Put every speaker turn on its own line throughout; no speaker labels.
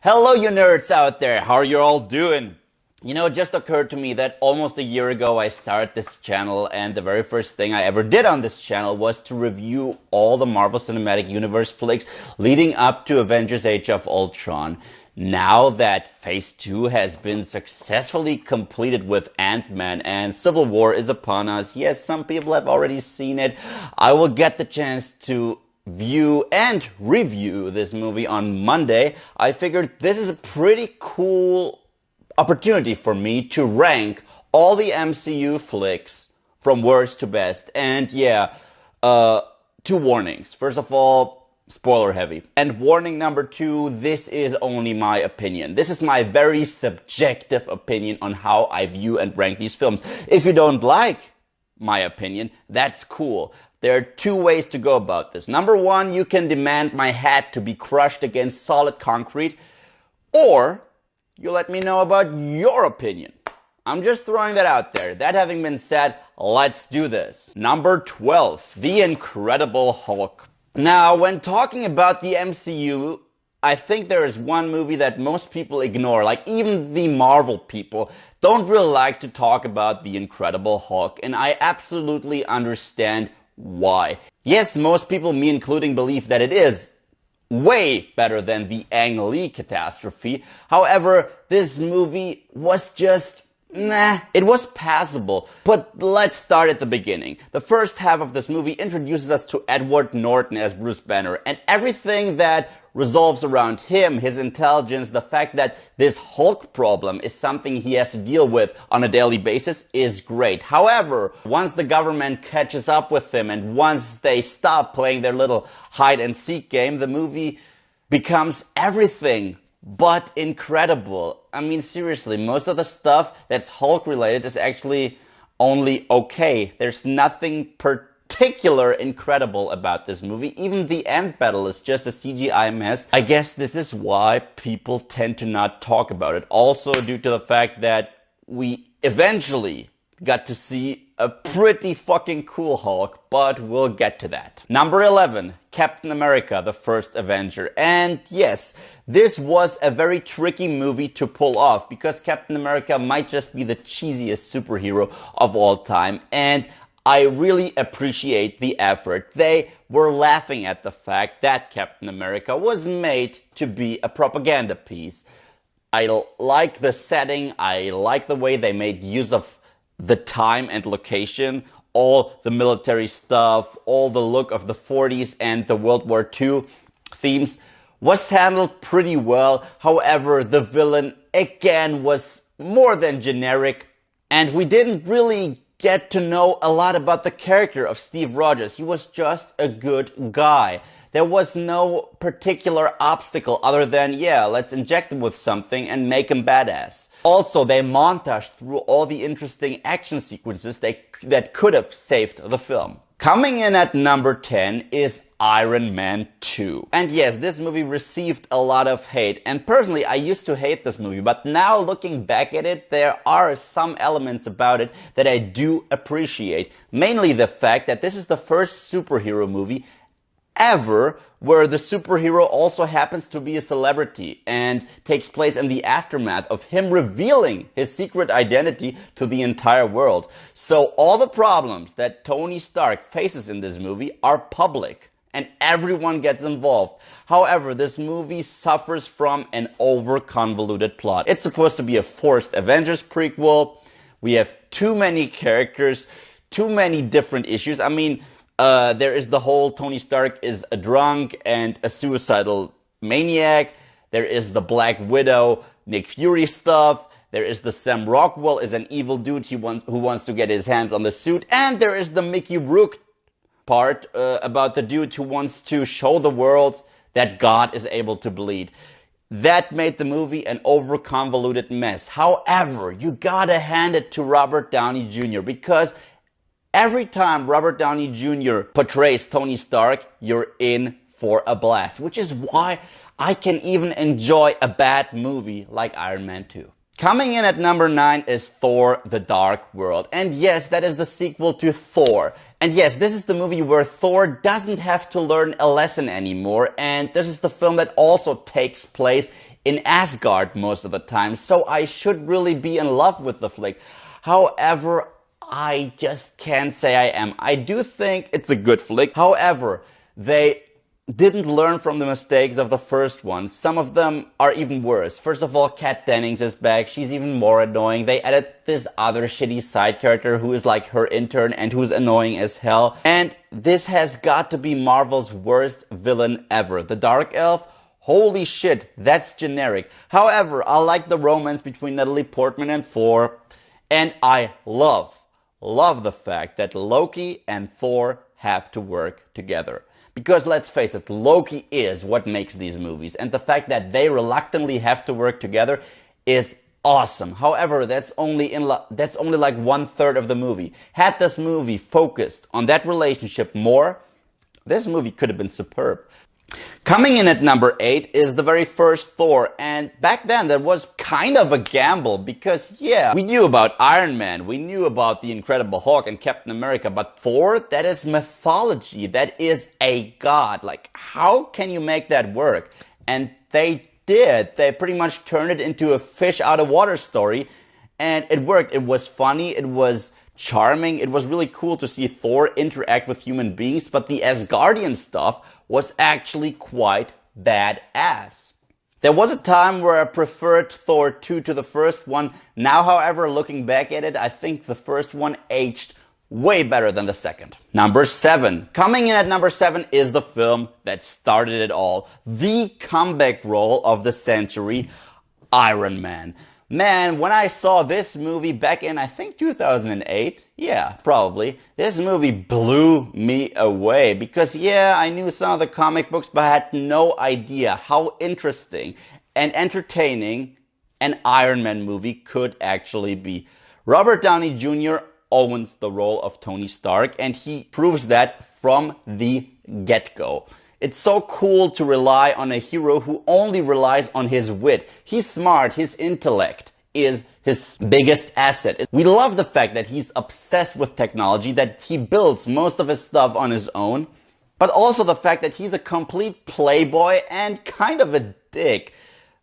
Hello, you nerds out there. How are you all doing? It just occurred to me that almost a year ago I started this channel, and the very first thing I ever did on this channel was to review all the Marvel Cinematic Universe flicks leading up to Avengers Age of Ultron. Now that Phase 2 has been successfully completed with AntMan and Civil War is upon us, yes, some people have already seen it, I will get the chance to view and review this movie on Monday. I figured this is a pretty cool opportunity for me to rank all the MCU flicks from worst to best. And yeah, two warnings. First of all, spoiler heavy. And warning number two, this is only my opinion. This is my very subjective opinion on how I view and rank these films. If you don't like my opinion, that's cool. There are two ways to go about this. Number one, you can demand my head to be crushed against solid concrete, or you let me know about your opinion. I'm just throwing that out there. That having been said, let's do this. Number 12, The Incredible Hulk. Now, when talking about the MCU, I think there is one movie that most people ignore, like even the Marvel people don't really like to talk about The Incredible Hulk, and I absolutely understand why. Yes, most people, me including, believe that it is way better than the Ang Lee catastrophe. However, this movie was just it was passable. But let's start at the beginning. The first half of this movie introduces us to Edward Norton as Bruce Banner, and everything that resolves around him, his intelligence, the fact that this Hulk problem is something he has to deal with on a daily basis is great. However, once the government catches up with him and once they stop playing their little hide and seek game, the movie becomes everything but incredible. I mean, seriously, most of the stuff that's Hulk related is actually only okay. There's nothing particular incredible about this movie. Even the end battle is just a CGI mess. I guess this is why people tend to not talk about it. Also due to the fact that we eventually got to see a pretty fucking cool Hulk, but we'll get to that. Number 11, Captain America, the First Avenger. And yes, this was a very tricky movie to pull off because Captain America might just be the cheesiest superhero of all time, and I really appreciate the effort. They were laughing at the fact that Captain America was made to be a propaganda piece. I like the setting, I like the way they made use of the time and location, all the military stuff, all the look of the 40s and the World War II themes was handled pretty well. However, the villain again was more than generic, and we didn't really get to know a lot about the character of Steve Rogers. He was just a good guy. There was no particular obstacle other than, yeah, let's inject him with something and make him badass. Also, they montaged through all the interesting action sequences that could have saved the film. Coming in at number 10 is Iron Man 2. And yes, this movie received a lot of hate. And personally, I used to hate this movie. But now looking back at it, there are some elements about it that I do appreciate. Mainly the fact that this is the first superhero movie ever where the superhero also happens to be a celebrity and takes place in the aftermath of him revealing his secret identity to the entire world. So all the problems that Tony Stark faces in this movie are public and everyone gets involved. However, this movie suffers from an over-convoluted plot. It's supposed to be a forced Avengers prequel. We have too many characters, too many different issues. I mean, there is the whole Tony Stark is a drunk and a suicidal maniac. There is the Black Widow, Nick Fury stuff. There is the Sam Rockwell is an evil dude who wants to get his hands on the suit. And there is the Mickey Rourke part about the dude who wants to show the world that God is able to bleed. That made the movie an over-convoluted mess. However, you gotta hand it to Robert Downey Jr. because every time Robert Downey Jr. portrays Tony Stark, you're in for a blast, which is why I can even enjoy a bad movie like Iron Man 2. Coming in at number 9 is Thor: The Dark World. And yes, that is the sequel to Thor. And yes, this is the movie where Thor doesn't have to learn a lesson anymore. And this is the film that also takes place in Asgard most of the time, so I should really be in love with the flick. However, I just can't say I am. I do think it's a good flick. However, they didn't learn from the mistakes of the first one. Some of them are even worse. First of all, Kat Dennings is back. She's even more annoying. They added this other shitty side character who is like her intern and who's annoying as hell. And this has got to be Marvel's worst villain ever. The Dark Elf? Holy shit, that's generic. However, I like the romance between Natalie Portman and Thor. And I love the fact that Loki and Thor have to work together. Because let's face it, Loki is what makes these movies, and the fact that they reluctantly have to work together is awesome. However, that's only like 1/3 of the movie. Had this movie focused on that relationship more, this movie could have been superb. Coming in at number 8 is the very first Thor, and back then that was kind of a gamble because yeah, we knew about Iron Man, we knew about the Incredible Hulk and Captain America, but Thor, that is mythology, that is a god. Like, how can you make that work? And they did. They pretty much turned it into a fish out of water story, and it worked. It was funny, it was charming, it was really cool to see Thor interact with human beings, but the Asgardian stuff was actually quite badass. There was a time where I preferred Thor 2 to the first one. Now, however, looking back at it, I think the first one aged way better than the second. Number 7. Coming in at number 7 is the film that started it all. The comeback role of the century, Iron Man. Man, when I saw this movie back in, I think 2008, yeah, probably, this movie blew me away because, yeah, I knew some of the comic books, but I had no idea how interesting and entertaining an Iron Man movie could actually be. Robert Downey Jr. owns the role of Tony Stark, and he proves that from the get-go. It's so cool to rely on a hero who only relies on his wit. He's smart, his intellect is his biggest asset. We love the fact that he's obsessed with technology, that he builds most of his stuff on his own, but also the fact that he's a complete playboy and kind of a dick.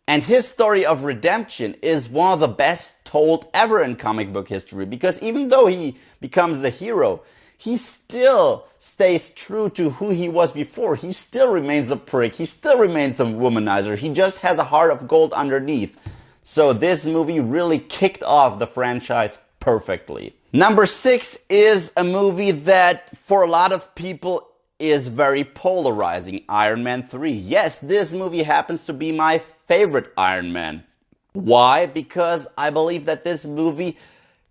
And his story of redemption is one of the best told ever in comic book history, because even though he becomes a hero, he still stays true to who he was before. He still remains a prick. He still remains a womanizer. He just has a heart of gold underneath. So this movie really kicked off the franchise perfectly. Number 6 is a movie that for a lot of people is very polarizing. Iron Man 3. Yes, this movie happens to be my favorite Iron Man. Why? Because I believe that this movie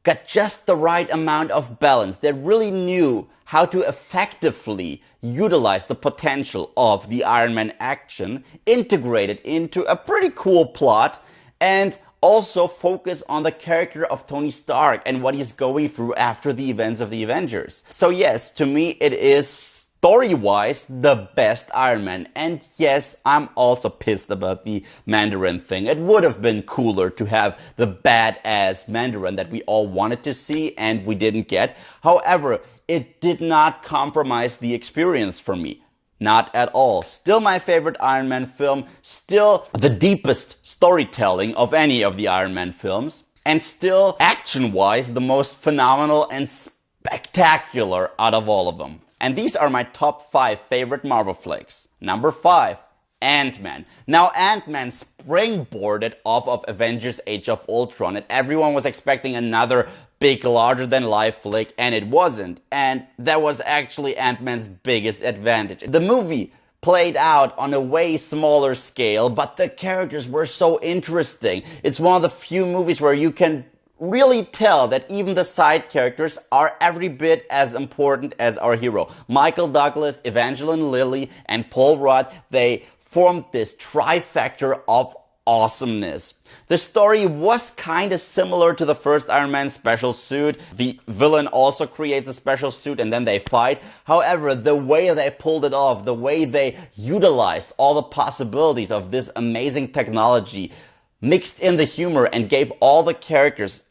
got just the right amount of balance. They really knew how to effectively utilize the potential of the Iron Man action, integrate it into a pretty cool plot, and also focus on the character of Tony Stark and what he's going through after the events of the Avengers. So yes, to me it is story-wise the best Iron Man. And yes, I'm also pissed about the Mandarin thing. It would have been cooler to have the badass Mandarin that we all wanted to see and we didn't get. However, it did not compromise the experience for me. Not at all. Still my favorite Iron Man film. Still the deepest storytelling of any of the Iron Man films. And still, action-wise, the most phenomenal and spectacular out of all of them. And these are my top 5 favorite Marvel flicks. Number 5, AntMan. Now, AntMan springboarded off of Avengers Age of Ultron, and everyone was expecting another big, larger-than-life flick, and it wasn't. And that was actually Ant-Man's biggest advantage. The movie played out on a way smaller scale, but the characters were so interesting. It's one of the few movies where you can really tell that even the side characters are every bit as important as our hero. Michael Douglas, Evangeline Lilly, and Paul Rudd, they formed this trifecta of awesomeness. The story was kind of similar to the first Iron Man special suit. The villain also creates a special suit and then they fight. However, the way they pulled it off, the way they utilized all the possibilities of this amazing technology, mixed in the humor and gave all the characters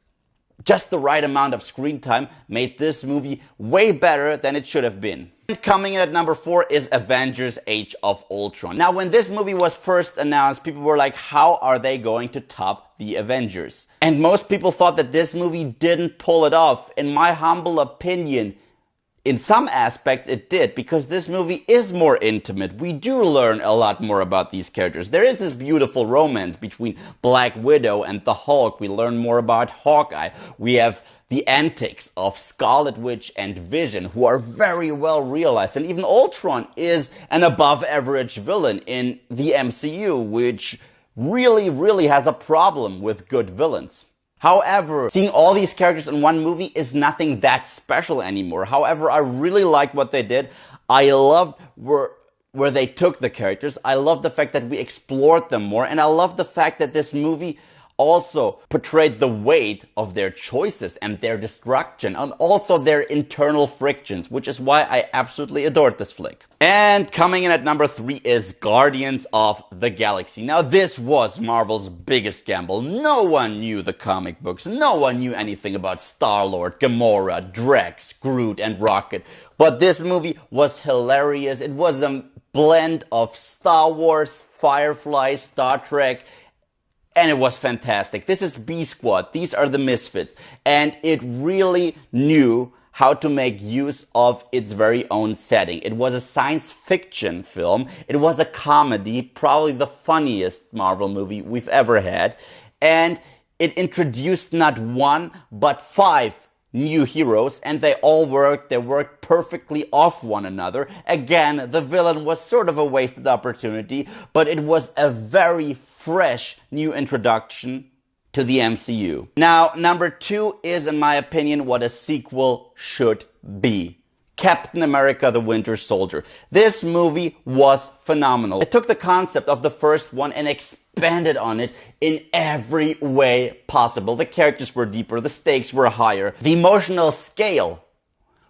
just the right amount of screen time made this movie way better than it should have been. And coming in at number 4 is Avengers Age of Ultron. Now, when this movie was first announced, people were like, how are they going to top the Avengers? And most people thought that this movie didn't pull it off. In my humble opinion, in some aspects it did, because this movie is more intimate. We do learn a lot more about these characters. There is this beautiful romance between Black Widow and the Hulk. We learn more about Hawkeye. We have the antics of Scarlet Witch and Vision, who are very well realized. And even Ultron is an above average villain in the MCU, which really has a problem with good villains. However, seeing all these characters in one movie is nothing that special anymore. However, I really liked what they did. I loved where they took the characters. I love the fact that we explored them more. And I love the fact that this movie also portrayed the weight of their choices and their destruction and also their internal frictions, which is why I absolutely adored this flick. And coming in at number 3 is Guardians of the Galaxy. Now, this was Marvel's biggest gamble. No one knew the comic books. No one knew anything about Star-Lord, Gamora, Drax, Groot, and Rocket. But this movie was hilarious. It was a blend of Star Wars, Firefly, Star Trek, and it was fantastic. This is B-Squad. These are the Misfits. And it really knew how to make use of its very own setting. It was a science fiction film. It was a comedy, probably the funniest Marvel movie we've ever had. And it introduced not one, but 5 new heroes, and they all worked. They worked perfectly off one another. Again, the villain was sort of a wasted opportunity, but it was a very fresh new introduction to the MCU. Now, number 2 is, in my opinion, what a sequel should be. Captain America: The Winter Soldier. This movie was phenomenal. It took the concept of the first one and expanded on it in every way possible. The characters were deeper, the stakes were higher, the emotional scale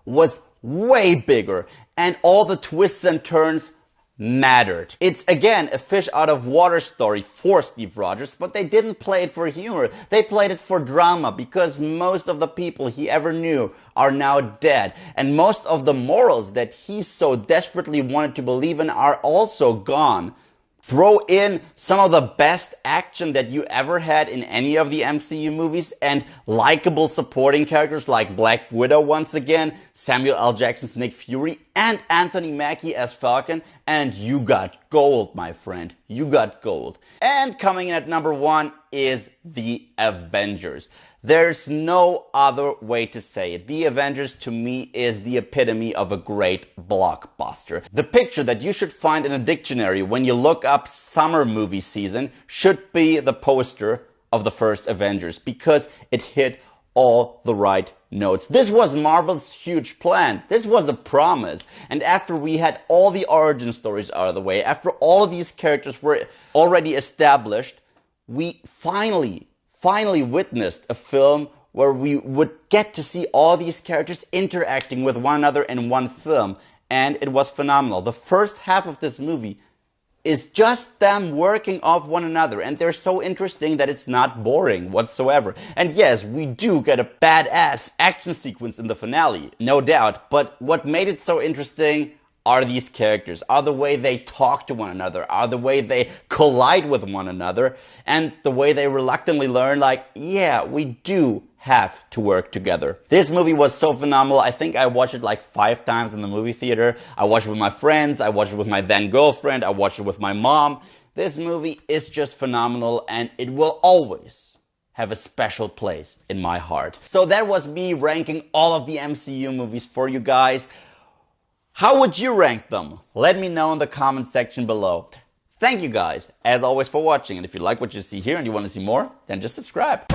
was way bigger, and all the twists and turns mattered. It's again a fish out of water story for Steve Rogers, but they didn't play it for humor. They played it for drama, because most of the people he ever knew are now dead, and most of the morals that he so desperately wanted to believe in are also gone. Throw in some of the best action that you ever had in any of the MCU movies and likable supporting characters like Black Widow once again, Samuel L. Jackson's Nick Fury, and Anthony Mackie as Falcon, and you got gold, my friend. You got gold. And coming in at number 1 is the Avengers. There's no other way to say it. The Avengers, to me, is the epitome of a great blockbuster. The picture that you should find in a dictionary when you look up summer movie season should be the poster of the first Avengers, because it hit all the right notes. This was Marvel's huge plan. This was a promise. And after we had all the origin stories out of the way, after all these characters were already established, we finally witnessed a film where we would get to see all these characters interacting with one another in one film. And it was phenomenal. The first half of this movie is just them working off one another, and they're so interesting that it's not boring whatsoever. And yes, we do get a badass action sequence in the finale, no doubt, but what made it so interesting are these characters, are the way they talk to one another, are the way they collide with one another, and the way they reluctantly learn, like, yeah, we do have to work together. This movie was so phenomenal. I think I watched it like 5 times in the movie theater. I watched it with my friends, I watched it with my then girlfriend, I watched it with my mom. This movie is just phenomenal, and it will always have a special place in my heart. So that was me ranking all of the MCU movies for you guys. How would you rank them? Let me know in the comment section below. Thank you guys, as always, for watching. And if you like what you see here and you want to see more, then just subscribe.